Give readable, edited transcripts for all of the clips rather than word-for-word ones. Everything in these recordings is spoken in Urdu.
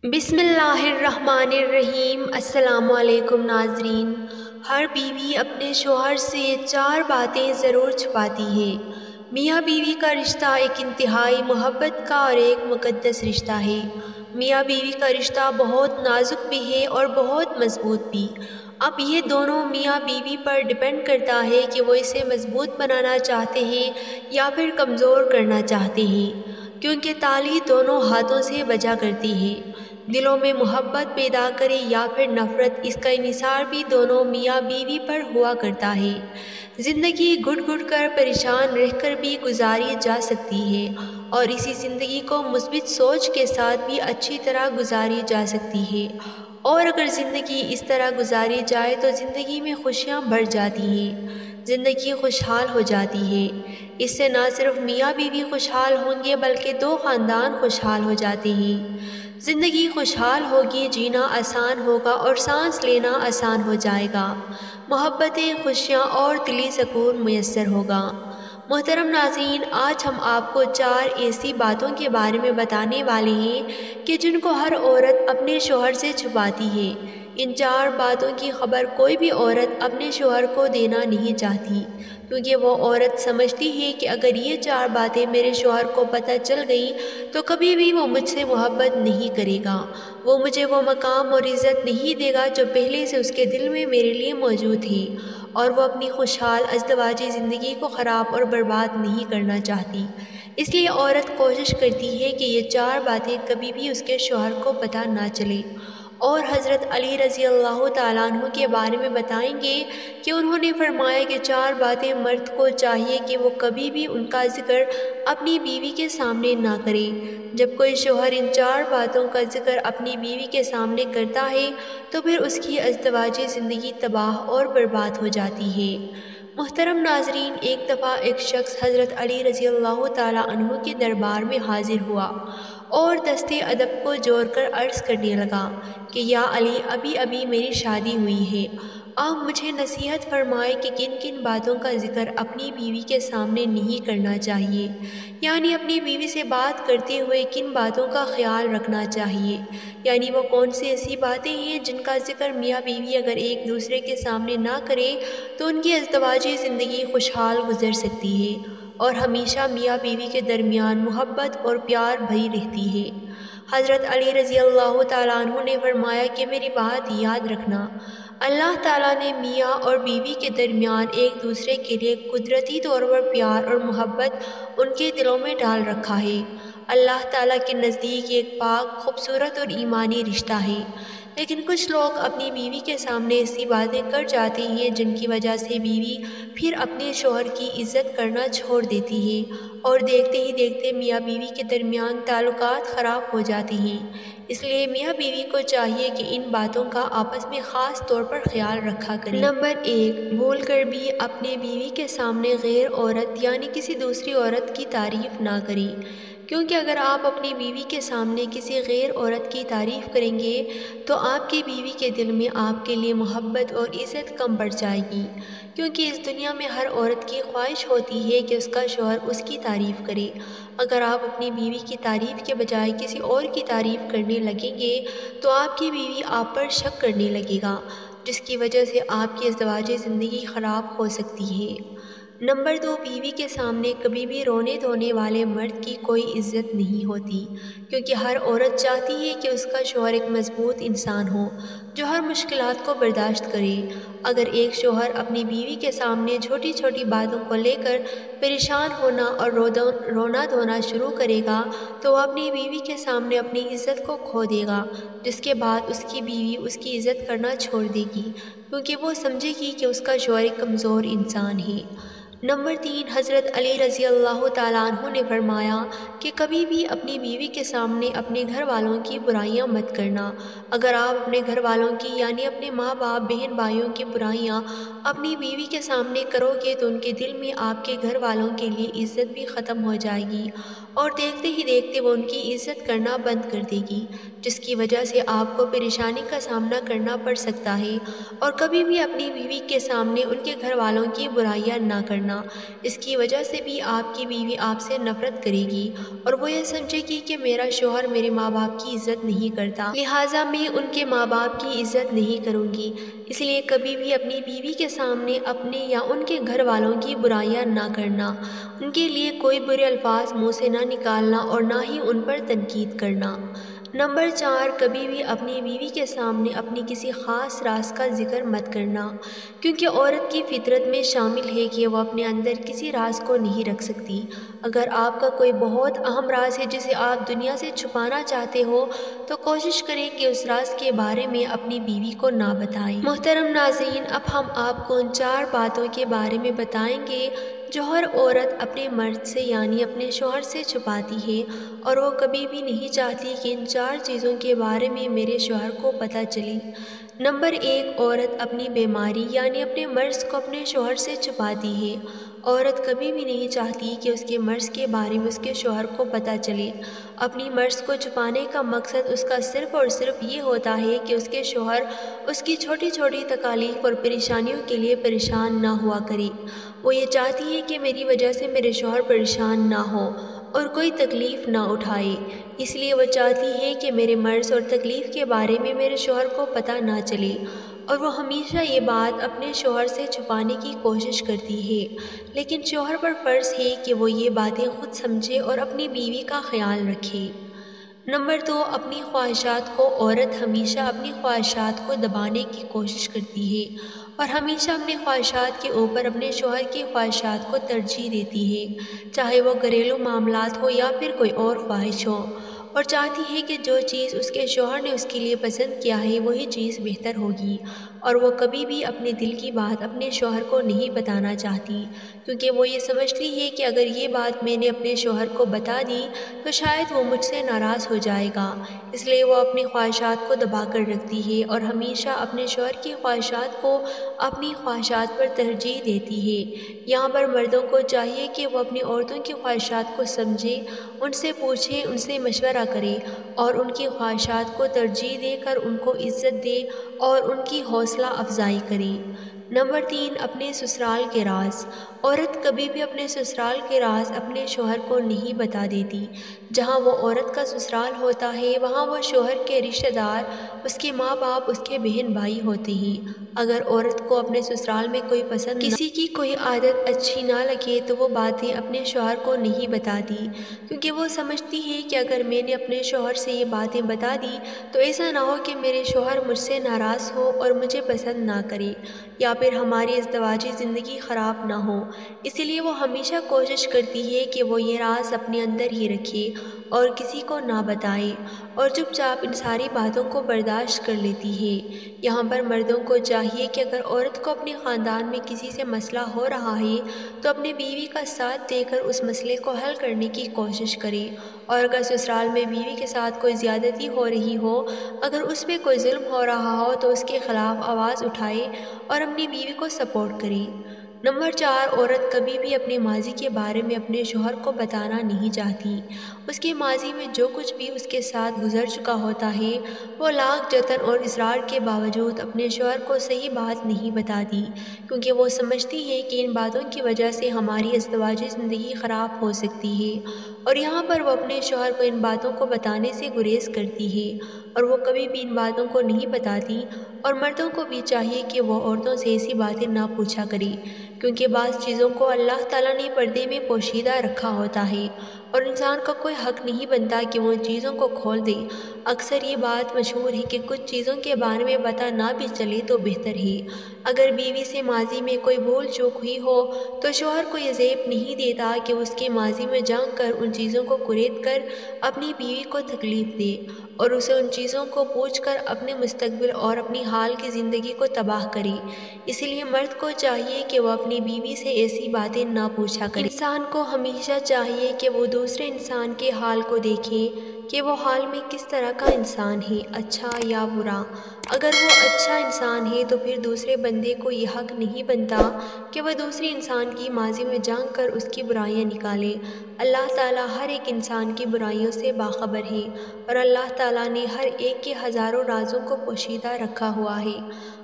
بسم اللہ الرحمن الرحیم۔ السلام علیکم ناظرین۔ ہر بیوی اپنے شوہر سے 4 باتیں ضرور چھپاتی ہے۔ میاں بیوی کا رشتہ ایک انتہائی محبت کا اور ایک مقدس رشتہ ہے۔ میاں بیوی کا رشتہ بہت نازک بھی ہے اور بہت مضبوط بھی۔ اب یہ دونوں میاں بیوی پر ڈیپینڈ کرتا ہے کہ وہ اسے مضبوط بنانا چاہتے ہیں یا پھر کمزور کرنا چاہتے ہیں، کیونکہ تالی دونوں ہاتھوں سے بجا کرتی ہے۔ دلوں میں محبت پیدا کرے یا پھر نفرت، اس کا انحصار بھی دونوں میاں بیوی پر ہوا کرتا ہے۔ زندگی گھٹ گھٹ کر پریشان رہ کر بھی گزاری جا سکتی ہے، اور اسی زندگی کو مثبت سوچ کے ساتھ بھی اچھی طرح گزاری جا سکتی ہے۔ اور اگر زندگی اس طرح گزاری جائے تو زندگی میں خوشیاں بڑھ جاتی ہیں، زندگی خوشحال ہو جاتی ہے۔ اس سے نہ صرف میاں بیوی خوشحال ہوں گے بلکہ 2 خاندان خوشحال ہو جاتے ہیں۔ زندگی خوشحال ہوگی، جینا آسان ہوگا اور سانس لینا آسان ہو جائے گا، محبتیں، خوشیاں اور دلی سکون میسر ہوگا۔ محترم ناظرین، آج ہم آپ کو 4 ایسی باتوں کے بارے میں بتانے والے ہیں کہ جن کو ہر عورت اپنے شوہر سے چھپاتی ہے۔ ان 4 باتوں کی خبر کوئی بھی عورت اپنے شوہر کو دینا نہیں چاہتی، کیونکہ وہ عورت سمجھتی ہے کہ اگر یہ 4 باتیں میرے شوہر کو پتہ چل گئیں تو کبھی بھی وہ مجھ سے محبت نہیں کرے گا، وہ مجھے وہ مقام اور عزت نہیں دے گا جو پہلے سے اس کے دل میں میرے لیے موجود ہے، اور وہ اپنی خوشحال ازدواجی زندگی کو خراب اور برباد نہیں کرنا چاہتی۔ اس لیے عورت کوشش کرتی ہے کہ یہ 4 باتیں کبھی بھی اس کے شوہر کو پتہ نہ چلے۔ اور حضرت علی رضی اللہ تعالیٰ عنہ کے بارے میں بتائیں گے کہ انہوں نے فرمایا کہ 4 باتیں مرد کو چاہیے کہ وہ کبھی بھی ان کا ذکر اپنی بیوی کے سامنے نہ کرے۔ جب کوئی شوہر ان 4 باتوں کا ذکر اپنی بیوی کے سامنے کرتا ہے تو پھر اس کی ازدواجی زندگی تباہ اور برباد ہو جاتی ہے۔ محترم ناظرین، ایک دفعہ ایک شخص حضرت علی رضی اللہ تعالیٰ عنہ کے دربار میں حاضر ہوا اور دستے ادب کو جوڑ کر عرض کرنے لگا کہ یا علی، ابھی ابھی میری شادی ہوئی ہے، آپ مجھے نصیحت فرمائے کہ کن کن باتوں کا ذکر اپنی بیوی کے سامنے نہیں کرنا چاہیے، یعنی اپنی بیوی سے بات کرتے ہوئے کن باتوں کا خیال رکھنا چاہیے، یعنی وہ کون سی ایسی باتیں ہیں جن کا ذکر میاں بیوی اگر ایک دوسرے کے سامنے نہ کرے تو ان کی ازدواجی زندگی خوشحال گزر سکتی ہے اور ہمیشہ میاں بیوی کے درمیان محبت اور پیار بھری رہتی ہے۔ حضرت علی رضی اللہ تعالیٰ عنہ نے فرمایا کہ میری بات یاد رکھنا، اللہ تعالیٰ نے میاں اور بیوی کے درمیان ایک دوسرے کے لیے قدرتی طور پر پیار اور محبت ان کے دلوں میں ڈال رکھا ہے۔ اللہ تعالیٰ کے نزدیک ایک پاک، خوبصورت اور ایمانی رشتہ ہے، لیکن کچھ لوگ اپنی بیوی کے سامنے ایسی باتیں کر جاتے ہیں جن کی وجہ سے بیوی پھر اپنے شوہر کی عزت کرنا چھوڑ دیتی ہے، اور دیکھتے ہی دیکھتے میاں بیوی کے درمیان تعلقات خراب ہو جاتے ہیں۔ اس لیے میاں بیوی کو چاہیے کہ ان باتوں کا آپس میں خاص طور پر خیال رکھا کریں۔ نمبر 1، بھول کر بھی اپنے بیوی کے سامنے غیر عورت یعنی کسی دوسری عورت کی تعریف نہ کریں، کیونکہ اگر آپ اپنی بیوی کے سامنے کسی غیر عورت کی تعریف کریں گے تو آپ کی بیوی کے دل میں آپ کے لیے محبت اور عزت کم پڑ جائے گی، کیونکہ اس دنیا میں ہر عورت کی خواہش ہوتی ہے کہ اس کا شوہر اس کی تعریف کرے۔ اگر آپ اپنی بیوی کی تعریف کے بجائے کسی اور کی تعریف کرنے لگیں گے تو آپ کی بیوی آپ پر شک کرنے لگے گا، جس کی وجہ سے آپ کی ازدواجی زندگی خراب ہو سکتی ہے۔ نمبر 2، بیوی کے سامنے کبھی بھی رونے دھونے والے مرد کی کوئی عزت نہیں ہوتی، کیونکہ ہر عورت چاہتی ہے کہ اس کا شوہر ایک مضبوط انسان ہو جو ہر مشکلات کو برداشت کرے۔ اگر ایک شوہر اپنی بیوی کے سامنے چھوٹی چھوٹی باتوں کو لے کر پریشان ہونا اور رونا دھونا شروع کرے گا تو وہ اپنی بیوی کے سامنے اپنی عزت کو کھو دے گا، جس کے بعد اس کی بیوی اس کی عزت کرنا چھوڑ دے گی، کیونکہ وہ سمجھے گی کہ اس کا شوہر ایک کمزور انسان ہے۔ نمبر 3، حضرت علی رضی اللہ تعالیٰ عنہ نے فرمایا کہ کبھی بھی اپنی بیوی کے سامنے اپنے گھر والوں کی برائیاں مت کرنا۔ اگر آپ اپنے گھر والوں کی یعنی اپنے ماں باپ، بہن بھائیوں کی برائیاں اپنی بیوی کے سامنے کرو گے تو ان کے دل میں آپ کے گھر والوں کے لیے عزت بھی ختم ہو جائے گی اور دیکھتے ہی دیکھتے وہ ان کی عزت کرنا بند کر دے گی، جس کی وجہ سے آپ کو پریشانی کا سامنا کرنا پڑ سکتا ہے۔ اور کبھی بھی اپنی بیوی کے سامنے ان کے گھر والوں کی برائیاں نہ کرنا، اس کی وجہ سے بھی آپ کی بیوی آپ سے نفرت کرے گی اور وہ یہ سمجھے گی کہ میرا شوہر میرے ماں باپ کی عزت نہیں کرتا، لہٰذا میں ان کے ماں باپ کی عزت نہیں کروں گی۔ اس لیے کبھی بھی اپنی بیوی کے سامنے اپنے یا ان کے گھر والوں کی برائیاں نہ کرنا، ان کے لیے کوئی برے الفاظ منہ سے نہ نکالنا اور نہ ہی ان پر تنقید کرنا۔ نمبر 4، کبھی بھی اپنی بیوی کے سامنے اپنی کسی خاص راز کا ذکر مت کرنا، کیونکہ عورت کی فطرت میں شامل ہے کہ وہ اپنے اندر کسی راز کو نہیں رکھ سکتی۔ اگر آپ کا کوئی بہت اہم راز ہے جسے آپ دنیا سے چھپانا چاہتے ہو تو کوشش کریں کہ اس راز کے بارے میں اپنی بیوی کو نہ بتائیں۔ محترم ناظرین، اب ہم آپ کو ان 4 باتوں کے بارے میں بتائیں گے جو ہر عورت اپنے مرد سے یعنی اپنے شوہر سے چھپاتی ہے، اور وہ کبھی بھی نہیں چاہتی کہ ان 4 چیزوں کے بارے میں میرے شوہر کو پتہ چلے۔ نمبر 1، عورت اپنی بیماری یعنی اپنے مرض کو اپنے شوہر سے چھپاتی ہے۔ عورت کبھی بھی نہیں چاہتی کہ اس کے مرض کے بارے میں اس کے شوہر کو پتہ چلے۔ اپنی مرض کو چھپانے کا مقصد اس کا صرف اور صرف یہ ہوتا ہے کہ اس کے شوہر اس کی چھوٹی چھوٹی تکالیف اور پریشانیوں کے لیے پریشان نہ ہوا کرے۔ وہ یہ چاہتی ہے کہ میری وجہ سے میرے شوہر پریشان نہ ہو اور کوئی تکلیف نہ اٹھائے، اس لیے وہ چاہتی ہے کہ میرے مرض اور تکلیف کے بارے میں میرے شوہر کو پتہ نہ چلے، اور وہ ہمیشہ یہ بات اپنے شوہر سے چھپانے کی کوشش کرتی ہے۔ لیکن شوہر پر فرض ہے کہ وہ یہ باتیں خود سمجھے اور اپنی بیوی کا خیال رکھے۔ نمبر 2، اپنی خواہشات کو عورت ہمیشہ اپنی خواہشات کو دبانے کی کوشش کرتی ہے اور ہمیشہ اپنی خواہشات کے اوپر اپنے شوہر کی خواہشات کو ترجیح دیتی ہے، چاہے وہ گھریلو معاملات ہو یا پھر کوئی اور خواہش ہو، اور چاہتی ہے کہ جو چیز اس کے شوہر نے اس کے لیے پسند کیا ہے وہی چیز بہتر ہوگی، اور وہ کبھی بھی اپنے دل کی بات اپنے شوہر کو نہیں بتانا چاہتی، کیونکہ وہ یہ سمجھتی ہے کہ اگر یہ بات میں نے اپنے شوہر کو بتا دی تو شاید وہ مجھ سے ناراض ہو جائے گا، اس لیے وہ اپنی خواہشات کو دبا کر رکھتی ہے اور ہمیشہ اپنے شوہر کی خواہشات کو اپنی خواہشات پر ترجیح دیتی ہے۔ یہاں پر مردوں کو چاہیے کہ وہ اپنی عورتوں کی خواہشات کو سمجھیں، ان سے پوچھیں، ان سے مشورہ کریں اور ان کی خواہشات کو ترجیح دے کر ان کو عزت دیں اور ان کی حوصلہ افزائی کریں۔ نمبر 3، اپنے سسرال کے راز۔ عورت کبھی بھی اپنے سسرال کے راز اپنے شوہر کو نہیں بتا دیتی۔ جہاں وہ عورت کا سسرال ہوتا ہے وہاں وہ شوہر کے رشتہ دار، اس کے ماں باپ، اس کے بہن بھائی ہوتے ہیں۔ اگر عورت کو اپنے سسرال میں کوئی پسند کسی کی کوئی عادت اچھی نہ لگے تو وہ باتیں اپنے شوہر کو نہیں بتاتی، کیونکہ وہ سمجھتی ہے کہ اگر میں نے اپنے شوہر سے یہ باتیں بتا دی تو ایسا نہ ہو کہ میرے شوہر مجھ سے ناراض ہو اور مجھے پسند نہ کرے، یا پھر ہماری ازدواجی زندگی خراب نہ ہو۔ اسی لیے وہ ہمیشہ کوشش کرتی ہے کہ وہ یہ راز اپنے اندر ہی رکھے اور کسی کو نہ بتائے، اور چپ چاپ ان ساری باتوں کو برداشت کر لیتی ہے۔ یہاں پر مردوں کو چاہیے کہ اگر عورت کو اپنے خاندان میں کسی سے مسئلہ ہو رہا ہے تو اپنے بیوی کا ساتھ دے کر اس مسئلے کو حل کرنے کی کوشش کرے، اور اگر سسرال میں بیوی کے ساتھ کوئی زیادتی ہو رہی ہو، اگر اس پہ کوئی ظلم ہو رہا ہو تو اس کے خلاف آواز اٹھائے اور اپنی بیوی کو سپورٹ کرے۔ نمبر 4، عورت کبھی بھی اپنے ماضی کے بارے میں اپنے شوہر کو بتانا نہیں چاہتی۔ اس کے ماضی میں جو کچھ بھی اس کے ساتھ گزر چکا ہوتا ہے وہ لاکھ جتن اور اصرار کے باوجود اپنے شوہر کو صحیح بات نہیں بتاتی، کیونکہ وہ سمجھتی ہے کہ ان باتوں کی وجہ سے ہماری ازدواجی زندگی خراب ہو سکتی ہے، اور یہاں پر وہ اپنے شوہر کو ان باتوں کو بتانے سے گریز کرتی ہے، اور وہ کبھی بھی ان باتوں کو نہیں بتاتی۔ اور مردوں کو بھی چاہیے کہ وہ عورتوں سے ایسی باتیں نہ پوچھا کرے، کیونکہ بعض چیزوں کو اللہ تعالیٰ نے پردے میں پوشیدہ رکھا ہوتا ہے اور انسان کا کوئی حق نہیں بنتا کہ وہ ان چیزوں کو کھول دے۔ اکثر یہ بات مشہور ہے کہ کچھ چیزوں کے بارے میں پتہ نہ بھی چلے تو بہتر ہے۔ اگر بیوی سے ماضی میں کوئی بھول چوک ہوئی ہو تو شوہر کو یہ زیب نہیں دیتا کہ اس کے ماضی میں جھانک کر ان چیزوں کو کرید کر اپنی بیوی کو تکلیف دے اور اسے ان چیزوں کو پوچھ کر اپنے مستقبل اور اپنی حال کی زندگی کو تباہ کرے۔ اسی لیے مرد کو چاہیے کہ وہ اپنی بیوی سے ایسی باتیں نہ پوچھا کرے۔ انسان کو ہمیشہ چاہیے کہ وہ دوسرے انسان کے حال کو دیکھے، کہ وہ حال میں کس طرح کا انسان ہے، اچھا یا برا۔ اگر وہ اچھا انسان ہے تو پھر دوسرے بندے کو یہ حق نہیں بنتا کہ وہ دوسرے انسان کی ماضی میں جھانک کر اس کی برائیاں نکالے۔ اللہ تعالیٰ ہر ایک انسان کی برائیوں سے باخبر ہے، اور اللہ تعالیٰ نے ہر ایک کے ہزاروں رازوں کو پوشیدہ رکھا ہوا ہے۔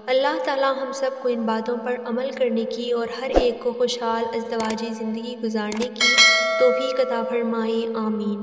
اللہ تعالیٰ ہم سب کو ان باتوں پر عمل کرنے کی اور ہر ایک کو خوشحال ازدواجی زندگی گزارنے کی توفیق عطا فرمائے، آمین۔